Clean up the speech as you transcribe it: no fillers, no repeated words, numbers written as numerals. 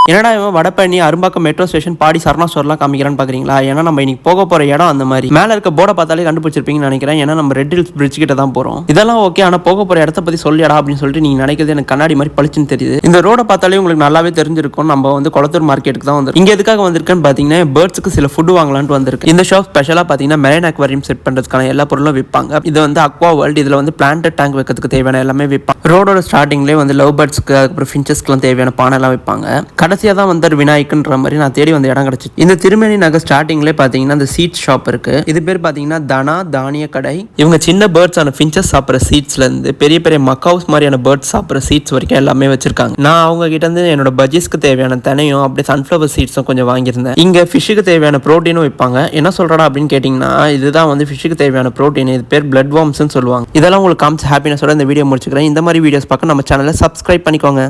என்னடா இவன் Vadapalani Arumbakkam metro station பாடி சரணா ஸ்டோர்லாம் காமிக்கிறான்னு பாக்குறீங்களா? ஏன்னா நம்ம இன்னைக்கு போக போற இடம் அந்த மாதிரி. மேல இருக்க போர்டை பார்த்தாலே கண்டுபிடிச்சிருப்பீங்கன்னு நினைக்கிறேன். ஏன்னா நம்ம ரெட் ஹில்ஸ் பிரிட்ஜ் கிட்ட தான் போறோம். இதெல்லாம் ஓகே, ஆனா போக போற இடத்த பத்தி சொல்லியடா அப்படின்னு சொல்லிட்டு நீங்க நினைக்கிறது எனக்கு கண்ணாடி மாதிரி பளிச்சுன்னு தெரியுது. இந்த ரோட பார்த்தாலே உங்களுக்கு நல்லாவே தெரிஞ்சிருக்கும். நம்ம வந்து கொளத்தூர் மார்க்கெட்டுக்கு தான் வந்து இங்க எதுக்காக வந்திருக்கேன்னு பாத்தீங்கன்னா பேர்ட்ஸ்க்கு சில ஃபுட் வாங்கலாம்னு வந்திருக்கு. இந்த ஷாப் ஸ்பெஷலா பாத்தீங்கன்னா மெரைன் அக்வாரியம் செட் பண்றதுக்கான எல்லா பொருளும் விற்பாங்க. இது வந்து அக்வா வேர்ல்ட். இதுல வந்து பிளான்ட் டேங்க் வைக்கிறதுக்கு தேவையான எல்லாமே விற்பாங்க. ரோடோட ஸ்டார்டிங்லேயே வந்து லவ் பேர்ட்ஸ்க்கு அப்புறம் ஃபின்ச்சஸ்க்குலாம் தேவையான பானை எல்லாம் விற்பாங்க. கடைசியா தான் வந்து விநாயகன்ற மாதிரி நான் தேடி வந்த இடம் கிடைச்சு. இந்த திருமணி நகர் ஸ்டார்டிங்லேயே பாத்தீங்கன்னா இந்த சீட்ஸ் ஷாப் இருக்கு. இது பேர் பாத்தீங்கன்னா தனா தானிய கடை. இவங்க சின்ன பேர்ட்ஸான ஃபின்ச்சஸ் சாப்பிட்ற சீட்ஸ்ல இருந்து பெரிய பெரிய மக்காவுஸ் மாதிரியான பேர்ட்ஸ் சாப்பிட்ற சீட்ஸ் வரைக்கும் எல்லாமே வச்சிருக்காங்க. நான் அவங்க கிட்ட இருந்து என்னோட பஜ்ஜிஸ்க்கு தேவையான தெனையும் அப்படியே சன்ஃபிளவர் சீட்ஸும் கொஞ்சம் வாங்கியிருந்தேன். இங்க ஃபிஷ்ஷுக்கு தேவையான ப்ரோட்டீனும் வைப்பாங்க. என்ன சொல்றடா அப்படின்னு கேட்டீங்கன்னா இதுதான் வந்து ஃபிஷ்ஷுக்கு தேவையான ப்ரோட்டீன். இது பேர் பிளட் வார்ம்ஸ்னு சொல்லுவாங்க. இதெல்லாம் உங்களுக்கு காமிச்சு ஹாப்பினஸோட இந்த வீடியோ முடிச்சுக்கிறேன். இந்த மாதிரி வீடியோஸ் பார்க்க நம்ம சேனலை சப்ஸ்கிரைப் பண்ணிக்கோங்க.